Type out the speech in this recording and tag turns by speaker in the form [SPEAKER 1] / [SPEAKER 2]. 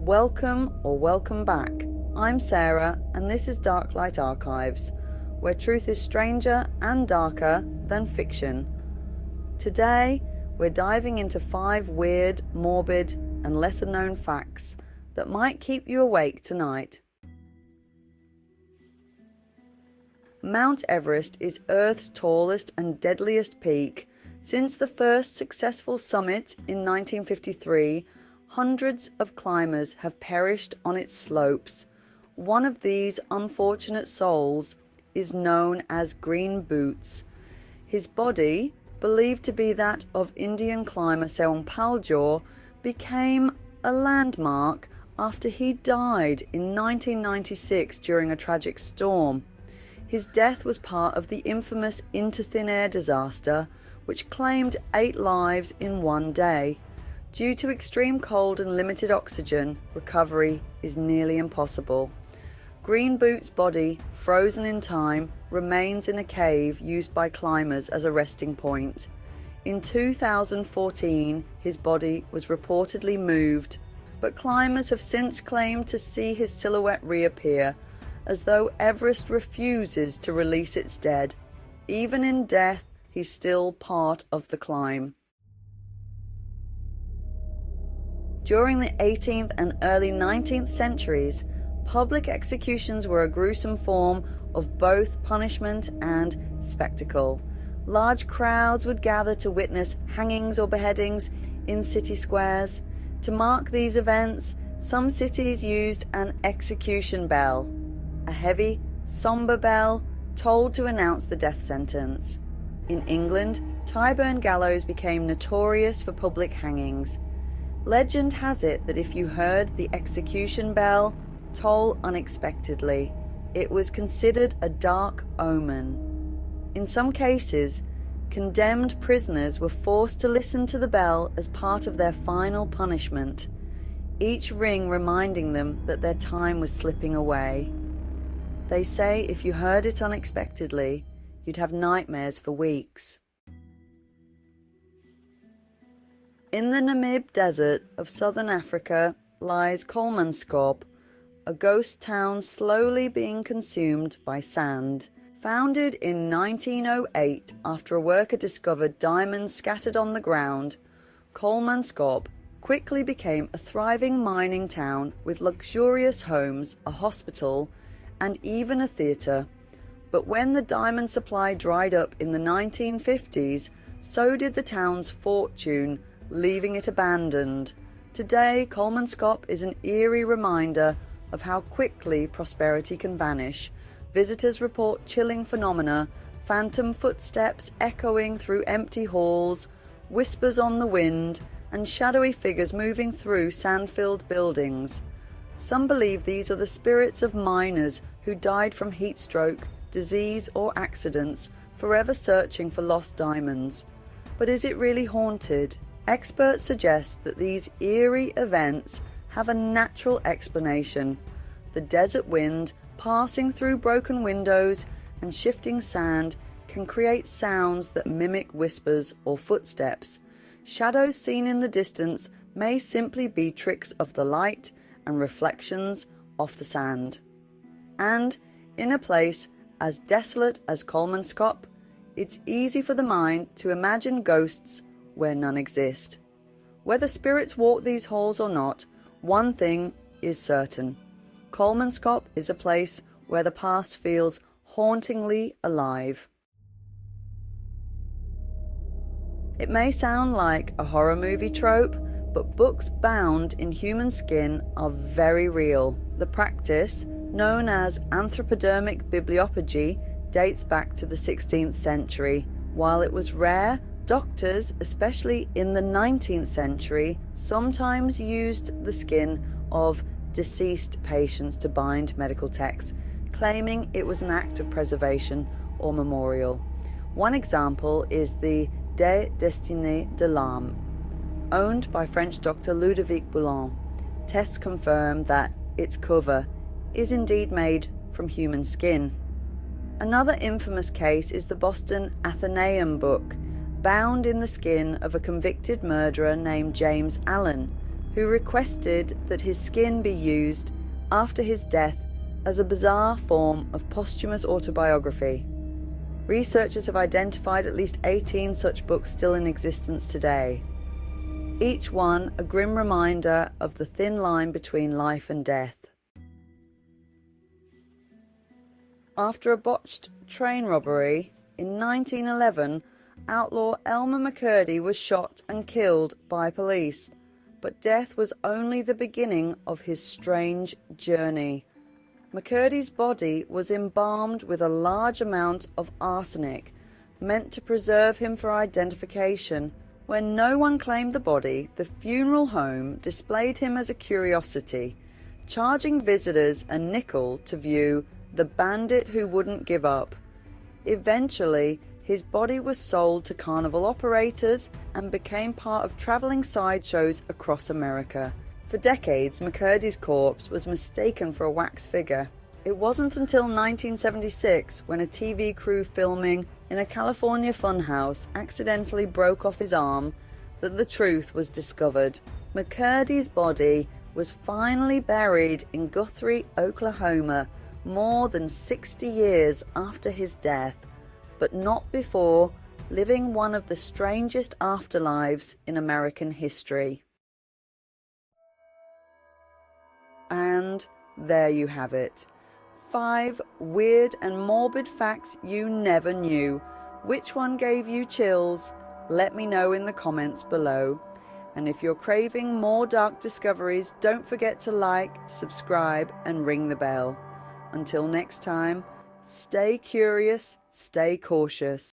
[SPEAKER 1] Welcome or welcome back. I'm Sarah and this is Darklight Archives, where truth is stranger and darker than fiction. Today, we're diving into 5 weird, morbid, and lesser known facts that might keep you awake tonight. Mount Everest is Earth's tallest and deadliest peak. Since the first successful summit in 1953, hundreds of climbers have perished on its slopes. One of these unfortunate souls is known as Green Boots. His body, believed to be that of Indian climber Seon Paljor, became a landmark after he died in 1996 during a tragic storm. His death was part of the infamous Into Thin Air disaster, which claimed 8 lives in one day. Due to extreme cold and limited oxygen, recovery is nearly impossible. Green Boots' body, frozen in time, remains in a cave used by climbers as a resting point. In 2014, his body was reportedly moved, but climbers have since claimed to see his silhouette reappear, as though Everest refuses to release its dead. Even in death, he's still part of the climb. During the 18th and early 19th centuries, public executions were a gruesome form of both punishment and spectacle. Large crowds would gather to witness hangings or beheadings in city squares. To mark these events, some cities used an execution bell, a heavy, somber bell tolled to announce the death sentence. In England, Tyburn gallows became notorious for public hangings. Legend has it that if you heard the execution bell toll unexpectedly, it was considered a dark omen. In some cases, condemned prisoners were forced to listen to the bell as part of their final punishment, each ring reminding them that their time was slipping away. They say if you heard it unexpectedly, you'd have nightmares for weeks. In the Namib Desert of southern Africa lies Kolmanskop, a ghost town slowly being consumed by sand. Founded in 1908 after a worker discovered diamonds scattered on the ground, Kolmanskop quickly became a thriving mining town with luxurious homes, a hospital, and even a theatre. But when the diamond supply dried up in the 1950s, so did the town's fortune, leaving it abandoned. Today, Kolmanskop is an eerie reminder of how quickly prosperity can vanish. Visitors report chilling phenomena, phantom footsteps echoing through empty halls, whispers on the wind, and shadowy figures moving through sand-filled buildings. Some believe these are the spirits of miners who died from heat stroke, disease, or accidents, forever searching for lost diamonds. But is it really haunted? Experts suggest that these eerie events have a natural explanation. The desert wind, passing through broken windows and shifting sand, can create sounds that mimic whispers or footsteps. Shadows seen in the distance may simply be tricks of the light and reflections off the sand. And in a place as desolate as Kolmanskop, it's easy for the mind to imagine ghosts where none exist. Whether spirits walk these halls or not, one thing is certain. Kolmanskop is a place where the past feels hauntingly alive. It may sound like a horror movie trope, but books bound in human skin are very real. The practice, known as anthropodermic bibliopagy, dates back to the 16th century. While it was rare, doctors, especially in the 19th century, sometimes used the skin of deceased patients to bind medical texts, claiming it was an act of preservation or memorial. One example is the De Destinée de l'âme, owned by French doctor Ludovic Boulan. Tests confirm that its cover is indeed made from human skin. Another infamous case is the Boston Athenaeum book, bound in the skin of a convicted murderer named James Allen, who requested that his skin be used after his death as a bizarre form of posthumous autobiography. Researchers have identified at least 18 such books still in existence today, each one a grim reminder of the thin line between life and death. After a botched train robbery in 1911, outlaw Elmer McCurdy was shot and killed by police, but death was only the beginning of his strange journey. McCurdy's body was embalmed with a large amount of arsenic, meant to preserve him for identification. When no one claimed the body, the funeral home displayed him as a curiosity, charging visitors a nickel to view the bandit who wouldn't give up. Eventually, his body was sold to carnival operators and became part of traveling sideshows across America. For decades, McCurdy's corpse was mistaken for a wax figure. It wasn't until 1976, when a TV crew filming in a California funhouse accidentally broke off his arm, that the truth was discovered. McCurdy's body was finally buried in Guthrie, Oklahoma, more than 60 years after his death, but not before living one of the strangest afterlives in American history. And there you have it. 5 weird and morbid facts you never knew. Which one gave you chills? Let me know in the comments below. And if you're craving more dark discoveries, don't forget to like, subscribe, and ring the bell. Until next time, stay curious, stay cautious.